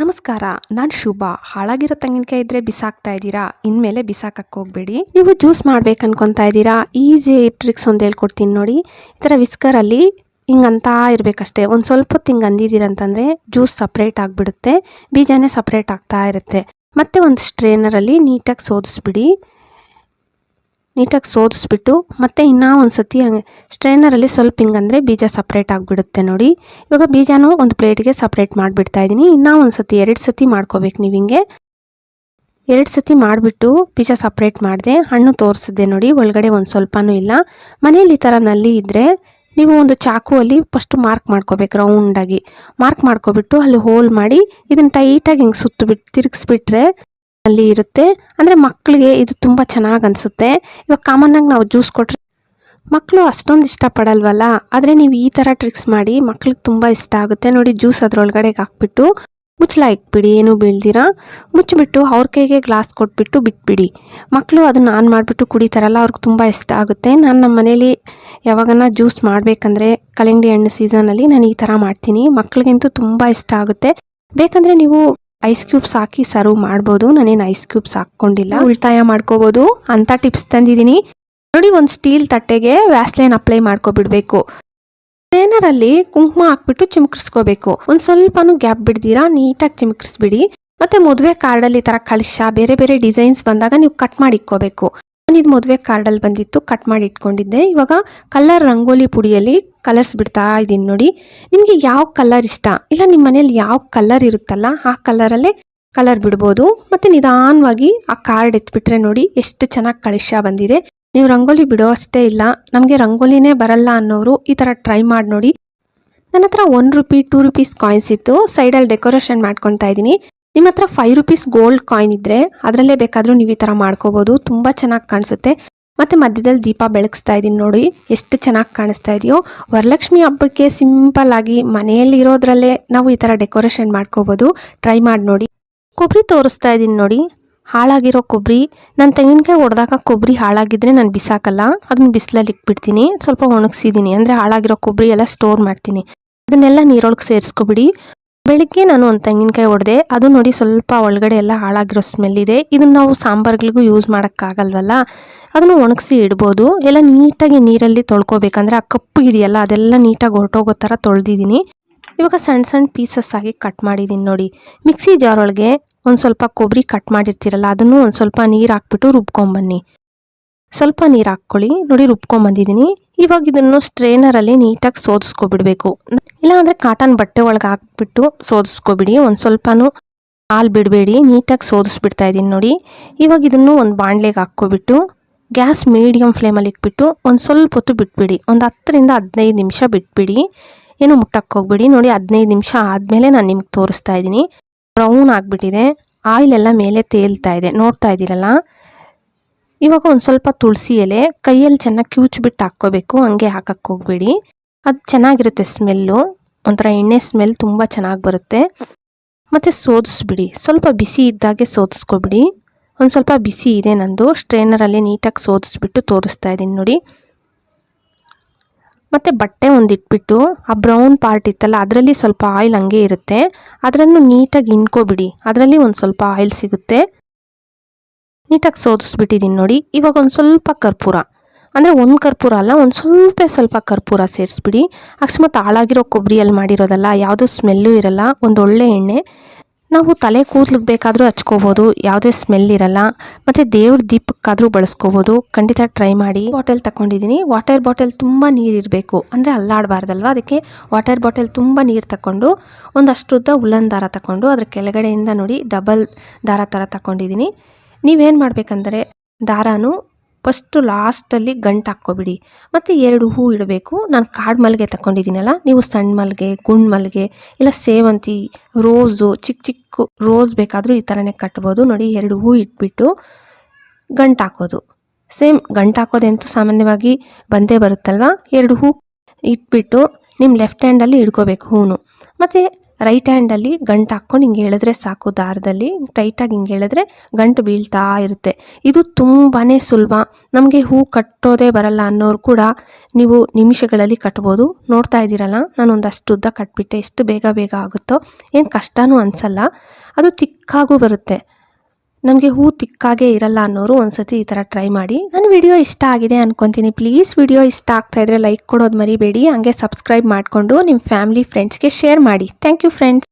ನಮಸ್ಕಾರ, ನಾನು ಶುಭ. ಹಾಳಾಗಿರೋ ತೆಂಗಿನಕಾಯಿ ಇದ್ರೆ ಬಿಸಾಕ್ತಾ ಇದ್ದೀರಾ? ಇನ್ಮೇಲೆ ಬಿಸಾಕಕ್ಕೆ ಹೋಗಬೇಡಿ. ನೀವು ಜ್ಯೂಸ್ ಮಾಡ್ಬೇಕು ಅನ್ಕೊತಾ ಇದ್ದೀರಾ? ಈಸಿ ಟ್ರಿಕ್ಸ್ ಒಂದು ಹೇಳ್ಕೊಡ್ತೀನಿ ನೋಡಿ. ಈ ಥರ ವಿಸ್ಕರಲ್ಲಿ ಹಿಂಗಂತ ಇರಬೇಕಷ್ಟೇ. ಒಂದು ಸ್ವಲ್ಪ ಹೊತ್ತು ಹಿಂಗೆ ಅಂದಿದ್ದೀರಂತಂದರೆ ಜ್ಯೂಸ್ ಸಪ್ರೇಟ್ ಆಗಿಬಿಡುತ್ತೆ, ಬೀಜನೇ ಸಪ್ರೇಟ್ ಆಗ್ತಾ ಇರುತ್ತೆ. ಮತ್ತೆ ಒಂದು ಸ್ಟ್ರೇನರಲ್ಲಿ ನೀಟಾಗಿ ಸೋದಿಸ್ಬಿಟ್ಟು ಮತ್ತೆ ಇನ್ನೂ ಒಂದು ಸತಿ ಸ್ಟ್ರೈನರಲ್ಲಿ ಸ್ವಲ್ಪ ಹಿಂಗಂದರೆ ಬೀಜ ಸಪ್ರೇಟ್ ಆಗಿಬಿಡುತ್ತೆ ನೋಡಿ. ಇವಾಗ ಬೀಜನೂ ಒಂದು ಪ್ಲೇಟ್ಗೆ ಸಪ್ರೇಟ್ ಮಾಡಿಬಿಡ್ತಾ ಇದ್ದೀನಿ. ಇನ್ನೂ ಒಂದು ಸತಿ 2 ಸತಿ ಮಾಡ್ಕೋಬೇಕು ನೀವು. ಹಿಂಗೆ 2 ಸತಿ ಮಾಡಿಬಿಟ್ಟು ಬೀಜ ಸಪ್ರೇಟ್ ಮಾಡಿದೆ, ಹಣ್ಣು ತೋರಿಸಿದೆ ನೋಡಿ. ಒಳಗಡೆ ಒಂದು ಸ್ವಲ್ಪನೂ ಇಲ್ಲ. ಮನೇಲಿ ಈ ಥರ ನಲ್ಲಿ ಇದ್ದರೆ ನೀವು ಒಂದು ಚಾಕುವಲ್ಲಿ ಫಸ್ಟ್ ಮಾರ್ಕ್ ಮಾಡ್ಕೋಬೇಕು. ರೌಂಡಾಗಿ ಮಾರ್ಕ್ ಮಾಡ್ಕೊಬಿಟ್ಟು ಅಲ್ಲಿ ಹೋಲ್ ಮಾಡಿ ಇದನ್ನು ಟೈಟಾಗಿ ಹಿಂಗೆ ತಿರುಗಿಸ್ಬಿಟ್ರೆ ಅಲ್ಲಿ ಇರುತ್ತೆ. ಅಂದರೆ ಮಕ್ಕಳಿಗೆ ಇದು ತುಂಬ ಚೆನ್ನಾಗಿ ಅನಿಸುತ್ತೆ. ಇವಾಗ ಕಾಮನ್ನಾಗಿ ನಾವು ಜ್ಯೂಸ್ ಕೊಟ್ಟರೆ ಮಕ್ಕಳು ಅಷ್ಟೊಂದು ಇಷ್ಟಪಡಲ್ವಲ್ಲ, ಆದರೆ ನೀವು ಈ ಥರ ಟ್ರಿಕ್ಸ್ ಮಾಡಿ ಮಕ್ಳಿಗೆ ತುಂಬ ಇಷ್ಟ ಆಗುತ್ತೆ ನೋಡಿ. ಜ್ಯೂಸ್ ಅದರೊಳಗಡೆಗೆ ಹಾಕ್ಬಿಟ್ಟು ಮುಚ್ಚಳ ಇಟ್ಬಿಡಿ, ಏನೂ ಬೀಳ್ದಿರ ಮುಚ್ಚಿಬಿಟ್ಟು ಅವ್ರ ಕೈಗೆ ಗ್ಲಾಸ್ ಕೊಟ್ಬಿಟ್ಟು ಬಿಟ್ಬಿಡಿ. ಮಕ್ಕಳು ಅದನ್ನು ಆನ್ ಮಾಡಿಬಿಟ್ಟು ಕುಡಿತಾರಲ್ಲ, ಅವ್ರಿಗೆ ತುಂಬ ಇಷ್ಟ ಆಗುತ್ತೆ. ನಾನು ನಮ್ಮ ಮನೇಲಿ ಯಾವಾಗನ ಜ್ಯೂಸ್ ಮಾಡಬೇಕಂದ್ರೆ ಕಲ್ಲಂಗಡಿ ಹಣ್ಣು ಸೀಸನಲ್ಲಿ ನಾನು ಈ ಥರ ಮಾಡ್ತೀನಿ. ಮಕ್ಕಳಿಗಂತೂ ತುಂಬ ಇಷ್ಟ ಆಗುತ್ತೆ. ಬೇಕಂದರೆ ನೀವು ಐಸ್ ಕ್ಯೂಬ್ಸ್ ಹಾಕಿ ಸರ್ವ್ ಮಾಡ್ಬೋದು. ನಾನೇನು ಐಸ್ ಕ್ಯೂಬ್ಸ್ ಹಾಕ್ಕೊಂಡಿಲ್ಲ, ಉಳಿತಾಯ ಮಾಡ್ಕೋಬೋದು ಅಂತ ಟಿಪ್ಸ್ ತಂದಿದ್ದೀನಿ ನೋಡಿ. ಒಂದು ಸ್ಟೀಲ್ ತಟ್ಟೆಗೆ ವ್ಯಾಸ್ಲೈನ್ ಅಪ್ಲೈ ಮಾಡ್ಕೊಬಿಡ್ಬೇಕು. ಸ್ಟ್ರೈನರಲ್ಲಿ ಕುಂಕುಮ ಹಾಕ್ಬಿಟ್ಟು ಚಿಮ್ಕರಿಸ್ಕೋಬೇಕು. ಒಂದು ಸ್ವಲ್ಪನೂ ಗ್ಯಾಪ್ ಬಿಡ್ದಿರಾ ನೀಟಾಗಿ ಚಿಮ್ಕರಿಸ್ಬಿಡಿ. ಮತ್ತೆ ಮದುವೆ ಕಾರ್ಡಲ್ಲಿ ಈ ಥರ ಕಳಿಶ ಬೇರೆ ಬೇರೆ ಡಿಸೈನ್ಸ್ ಬಂದಾಗ ನೀವು ಕಟ್ ಮಾಡಿ ಇಟ್ಕೋಬೇಕು. ನಾನು ಇದು ಮದುವೆ ಕಾರ್ಡಲ್ಲಿ ಬಂದಿತ್ತು, ಕಟ್ ಮಾಡಿ ಇಟ್ಕೊಂಡಿದ್ದೆ. ಇವಾಗ ಕಲರ್ ರಂಗೋಲಿ ಪುಡಿಯಲ್ಲಿ ಕಲರ್ಸ್ ಬಿಡ್ತಾ ಇದ್ದೀನಿ ನೋಡಿ. ನಿಮಗೆ ಯಾವ ಕಲರ್ ಇಷ್ಟ ಇಲ್ಲ, ನಿಮ್ಮ ಮನೇಲಿ ಯಾವ ಕಲರ್ ಇರುತ್ತಲ್ಲ ಆ ಕಲರಲ್ಲೇ ಕಲರ್ ಬಿಡ್ಬೋದು. ಮತ್ತು ನಿಧಾನವಾಗಿ ಆ ಕಾರ್ಡ್ ಎತ್ಬಿಟ್ರೆ ನೋಡಿ ಎಷ್ಟು ಚೆನ್ನಾಗಿ ಕಳಿಶ ಬಂದಿದೆ. ನೀವು ರಂಗೋಲಿ ಬಿಡೋ ಅಷ್ಟೇ ಇಲ್ಲ, ನಮಗೆ ರಂಗೋಲಿನೇ ಬರಲ್ಲ ಅನ್ನೋರು ಈ ಥರ ಟ್ರೈ ಮಾಡಿ ನೋಡಿ. ನನ್ನ ಹತ್ರ 1 ರೂಪಿ 2 ರೂಪೀಸ್ ಕಾಯಿನ್ಸ್ ಇತ್ತು, ಸೈಡಲ್ಲಿ ಡೆಕೋರೇಷನ್ ಮಾಡ್ಕೊತಾ ಇದ್ದೀನಿ. ನಿಮ್ಮ ಹತ್ರ 5 ರೂಪೀಸ್ ಗೋಲ್ಡ್ ಕಾಯಿನ್ ಇದ್ದರೆ ಅದರಲ್ಲೇ ಬೇಕಾದರೂ ನೀವು ಈ ಥರ ಮಾಡ್ಕೋಬೋದು, ತುಂಬ ಚೆನ್ನಾಗಿ ಕಾಣಿಸುತ್ತೆ. ಮತ್ತು ಮಧ್ಯದಲ್ಲಿ ದೀಪ ಬೆಳಗಿಸ್ತಾ ಇದ್ದೀನಿ ನೋಡಿ, ಎಷ್ಟು ಚೆನ್ನಾಗಿ ಕಾಣಿಸ್ತಾ ಇದೆಯೋ. ವರಲಕ್ಷ್ಮಿ ಹಬ್ಬಕ್ಕೆ ಸಿಂಪಲ್ ಆಗಿ ಮನೆಯಲ್ಲಿ ಇರೋದ್ರಲ್ಲೇ ನಾವು ಈ ಥರ ಡೆಕೋರೇಷನ್ ಮಾಡ್ಕೋಬೋದು. ಟ್ರೈ ಮಾಡಿ ನೋಡಿ. ಕೊಬ್ಬರಿ ತೋರಿಸ್ತಾ ಇದ್ದೀನಿ ನೋಡಿ, ಹಾಳಾಗಿರೋ ಕೊಬ್ಬರಿ. ನಾನು ತೆಂಗಿನಕಾಯಿ ಹೊಡೆದಾಗ ಕೊಬ್ಬರಿ ಹಾಳಾಗಿದ್ದರೆ ನಾನು ಬಿಸಾಕಲ್ಲ, ಅದನ್ನ ಬಿಸಿಲಲ್ಲಿ ಇಟ್ಬಿಡ್ತೀನಿ. ಸ್ವಲ್ಪ ಒಣಗಿಸಿದ್ದೀನಿ, ಅಂದರೆ ಹಾಳಾಗಿರೋ ಕೊಬ್ಬರಿ ಎಲ್ಲ ಸ್ಟೋರ್ ಮಾಡ್ತೀನಿ. ಅದನ್ನೆಲ್ಲ ನೀರೊಳಗೆ ಸೇರಿಸ್ಕೊಬಿಡಿ. ಬೆಳಿಗ್ಗೆ ನಾನು ಒಂದು ತೆಂಗಿನಕಾಯಿ ಹೊಡೆದೆ, ಅದು ನೋಡಿ ಸ್ವಲ್ಪ ಒಳಗಡೆ ಎಲ್ಲ ಹಾಳಾಗಿರೋ ಸ್ಮೆಲ್ ಇದೆ. ಇದನ್ನು ನಾವು ಸಾಂಬಾರ್ಗಳಿಗೂ ಯೂಸ್ ಮಾಡೋಕ್ಕಾಗಲ್ವಲ್ಲ, ಅದನ್ನು ಒಣಗಿಸಿ ಇಡ್ಬೋದು. ಎಲ್ಲ ನೀಟಾಗಿ ನೀರಲ್ಲಿ ತೊಳ್ಕೊಬೇಕಂದ್ರೆ ಆ ಕಪ್ಪುಗಿದೆಯಲ್ಲ ಅದೆಲ್ಲ ನೀಟಾಗಿ ಹೊರಟೋಗೋ ಥರ ತೊಳೆದಿದ್ದೀನಿ. ಇವಾಗ ಸಣ್ಣ ಸಣ್ಣ ಪೀಸಸ್ ಆಗಿ ಕಟ್ ಮಾಡಿದ್ದೀನಿ ನೋಡಿ. ಮಿಕ್ಸಿ ಜಾರ್ ಒಳಗೆ ಒಂದು ಸ್ವಲ್ಪ ಕೊಬ್ಬರಿ ಕಟ್ ಮಾಡಿರ್ತೀರಲ್ಲ ಅದನ್ನು ಒಂದು ಸ್ವಲ್ಪ ನೀರು ಹಾಕ್ಬಿಟ್ಟು ರುಬ್ಕೊಂಬನ್ನಿ. ಸ್ವಲ್ಪ ನೀರು ಹಾಕ್ಕೊಳ್ಳಿ ನೋಡಿ, ರುಬ್ಕೊಂಬಂದಿದ್ದೀನಿ. ಇವಾಗ ಇದನ್ನು ಸ್ಟ್ರೈನರಲ್ಲಿ ನೀಟಾಗಿ ಸೋದಿಸ್ಕೊಬಿಡ್ಬೇಕು. ಇಲ್ಲಾಂದರೆ ಕಾಟನ್ ಬಟ್ಟೆ ಒಳಗೆ ಹಾಕ್ಬಿಟ್ಟು ಸೋದಿಸ್ಕೊಬಿಡಿ. ಒಂದು ಸ್ವಲ್ಪನೂ ಹಾಲು ಬಿಡಬೇಡಿ, ನೀಟಾಗಿ ಸೋದಿಸ್ಬಿಡ್ತಾ ಇದ್ದೀನಿ ನೋಡಿ. ಇವಾಗ ಇದನ್ನು ಒಂದು ಬಾಣಲೆಗೆ ಹಾಕ್ಕೊಬಿಟ್ಟು ಗ್ಯಾಸ್ ಮೀಡಿಯಮ್ ಫ್ಲೇಮಲ್ಲಿ ಇಟ್ಬಿಟ್ಟು ಒಂದು ಸ್ವಲ್ಪ ಹೊತ್ತು ಬಿಟ್ಬಿಡಿ. ಒಂದು 10 ರಿಂದ 15 ನಿಮಿಷ ಬಿಟ್ಬಿಡಿ, ಏನು ಮುಟ್ಟಕ್ಕೆ ಹೋಗ್ಬಿಡಿ. ನೋಡಿ 15 ನಿಮಿಷ ಆದಮೇಲೆ ನಾನು ನಿಮ್ಗೆ ತೋರಿಸ್ತಾ ಇದ್ದೀನಿ. ಬ್ರೌನ್ ಆಗಿಬಿಟ್ಟಿದೆ, ಆಯಿಲ್ ಎಲ್ಲ ಮೇಲೆ ತೇಲ್ತಾ ಇದೆ, ನೋಡ್ತಾ ಇದ್ದೀರಲ್ಲ. ಇವಾಗ ಒಂದು ಸ್ವಲ್ಪ ತುಳಸಿ ಎಲೆ ಕೈಯಲ್ಲಿ ಚೆನ್ನಾಗಿ ಕಿವುಚ್ಬಿಟ್ಟು ಹಾಕ್ಕೋಬೇಕು, ಹಂಗೆ ಹಾಕಕ್ಕೆ ಹೋಗ್ಬೇಡಿ. ಅದು ಚೆನ್ನಾಗಿರುತ್ತೆ ಸ್ಮೆಲ್ಲು, ಒಂಥರ ಎಣ್ಣೆ ಸ್ಮೆಲ್ ತುಂಬ ಚೆನ್ನಾಗಿ ಬರುತ್ತೆ. ಮತ್ತು ಸೋದಿಸ್ಬಿಡಿ, ಸ್ವಲ್ಪ ಬಿಸಿ ಇದ್ದಾಗೆ ಸೋದಿಸ್ಕೊಬಿಡಿ. ಒಂದು ಸ್ವಲ್ಪ ಬಿಸಿ ಇದೆ ನಂದು. ಸ್ಟ್ರೈನರಲ್ಲಿ ನೀಟಾಗಿ ಸೋದಿಸ್ಬಿಟ್ಟು ತೋರಿಸ್ತಾ ಇದ್ದೀನಿ ನೋಡಿ. ಮತ್ತು ಬಟ್ಟೆ ಒಂದು ಇಟ್ಬಿಟ್ಟು ಆ ಬ್ರೌನ್ ಪಾರ್ಟ್ ಇತ್ತಲ್ಲ ಅದರಲ್ಲಿ ಸ್ವಲ್ಪ ಆಯಿಲ್ ಹಂಗೆ ಇರುತ್ತೆ, ಅದನ್ನು ನೀಟಾಗಿ ಹಿಂಡ್ಕೊಬಿಡಿ. ಅದರಲ್ಲಿ ಒಂದು ಸ್ವಲ್ಪ ಆಯಿಲ್ ಸಿಗುತ್ತೆ. ನೀಟಾಗಿ ಸೋದಿಸ್ಬಿಟ್ಟಿದ್ದೀನಿ ನೋಡಿ. ಇವಾಗ ಒಂದು ಸ್ವಲ್ಪ ಕರ್ಪೂರ, ಅಂದರೆ ಒಂದು ಕರ್ಪೂರ ಅಲ್ಲ, ಒಂದು ಸ್ವಲ್ಪ ಕರ್ಪೂರ ಸೇರಿಸ್ಬಿಡಿ. ಅಕಸ್ಮಾತ್ ಹಾಳಾಗಿರೋ ಕೊಬ್ಬರಿಯಲ್ಲಿ ಮಾಡಿರೋದಲ್ಲ, ಯಾವುದೂ ಸ್ಮೆಲ್ಲು ಇರಲ್ಲ, ಒಂದು ಒಳ್ಳೆ ಎಣ್ಣೆ. ನಾವು ತಲೆ ಕೂದಲಿಗೆ ಬೇಕಾದರೂ ಹಚ್ಕೋಬೋದು, ಯಾವುದೇ ಸ್ಮೆಲ್ ಇರಲ್ಲ. ಮತ್ತು ದೇವ್ರ ದೀಪಕ್ಕಾದರೂ ಬಳಸ್ಕೋಬೋದು. ಖಂಡಿತ ಟ್ರೈ ಮಾಡಿ. ಬಾಟಲ್ ತಗೊಂಡಿದ್ದೀನಿ, ವಾಟರ್ ಬಾಟಲ್ ತುಂಬ ನೀರು ಇರಬೇಕು, ಅಂದರೆ ಅಲ್ಲಾಡಬಾರ್ದಲ್ವ, ಅದಕ್ಕೆ ವಾಟರ್ ಬಾಟಲ್ ತುಂಬ ನೀರು ತಗೊಂಡು ಒಂದಷ್ಟು ಉದ್ದ ಉಲ್ಲನ್ ದಾರ ತಗೊಂಡು ಅದ್ರ ಕೆಳಗಡೆಯಿಂದ ನೋಡಿ ಡಬಲ್ ದಾರ ಥರ ತಗೊಂಡಿದ್ದೀನಿ. ನೀವೇನು ಮಾಡಬೇಕಂದ್ರೆ ದಾರಾನು ಫಸ್ಟು ಲಾಸ್ಟಲ್ಲಿ ಗಂಟು ಹಾಕ್ಕೊಬಿಡಿ. ಮತ್ತು 2 ಹೂ ಇಡಬೇಕು. ನಾನು ಕಾಡು ಮಲ್ಲಿಗೆ ತಗೊಂಡಿದ್ದೀನಲ್ಲ, ನೀವು ಸಣ್ಣ ಮಲ್ಲಿಗೆ, ಗುಂಡು ಮಲ್ಲಿಗೆ, ಇಲ್ಲ ಸೇವಂತಿ, ರೋಸು, ಚಿಕ್ಕ ರೋಸ್ ಬೇಕಾದರೂ ಈ ಥರನೇ ಕಟ್ಬೋದು ನೋಡಿ. 2 ಹೂ ಇಟ್ಬಿಟ್ಟು ಗಂಟು ಹಾಕೋದು. ಸೇಮ್ ಗಂಟು ಹಾಕೋದಂತೂ ಸಾಮಾನ್ಯವಾಗಿ ಬಂದೇ ಬರುತ್ತಲ್ವ. 2 ಹೂ ಇಟ್ಬಿಟ್ಟು ನಿಮ್ಮ ಲೆಫ್ಟ್ ಹ್ಯಾಂಡಲ್ಲಿ ಹಿಡ್ಕೋಬೇಕು ಹೂನು. ಮತ್ತು ರೈಟ್ ಹ್ಯಾಂಡಲ್ಲಿ ಗಂಟು ಹಾಕ್ಕೊಂಡು ಹಿಂಗೆ ಎಳೆದ್ರೆ ಸಾಕು, ದಾರದಲ್ಲಿ ಟೈಟಾಗಿ ಹಿಂಗೆ ಎಳೆದ್ರೆ ಗಂಟು ಬೀಳ್ತಾ ಇರುತ್ತೆ. ಇದು ತುಂಬಾ ಸುಲಭ. ನಮಗೆ ಹೂ ಕಟ್ಟೋದೇ ಬರಲ್ಲ ಅನ್ನೋರು ಕೂಡ ನೀವು ನಿಮಿಷಗಳಲ್ಲಿ ಕಟ್ಬೋದು. ನೋಡ್ತಾ ಇದ್ದೀರಲ್ಲ, ನಾನು ಒಂದಷ್ಟು ಉದ್ದ ಕಟ್ಬಿಟ್ಟೆ. ಎಷ್ಟು ಬೇಗ ಬೇಗ ಆಗುತ್ತೋ, ಏನು ಕಷ್ಟನೂ ಅನಿಸಲ್ಲ. ಅದು ತಿಕ್ಕಾಗೂ ಬರುತ್ತೆ. ನಮಗೆ ಹೂ ತಿಕ್ಕಾಗೇ ಇರಲ್ಲ ಅನ್ನೋರು ಒಂದ್ಸತಿ ಈ ಥರ ಟ್ರೈ ಮಾಡಿ. ನನ್ನ ವಿಡಿಯೋ ಇಷ್ಟ ಆಗಿದೆ ಅನ್ಕೊತೀನಿ. ಪ್ಲೀಸ್ ವಿಡಿಯೋ ಇಷ್ಟ ಆಗ್ತಾ ಇದ್ರೆ ಲೈಕ್ ಕೊಡೋದು ಮರಿಬೇಡಿ. ಹಂಗೆ ಸಬ್ಸ್ಕ್ರೈಬ್ ಮಾಡಿಕೊಂಡು ನಿಮ್ಮ ಫ್ಯಾಮಿಲಿ ಫ್ರೆಂಡ್ಸ್ಗೆ ಶೇರ್ ಮಾಡಿ. Thank you friends.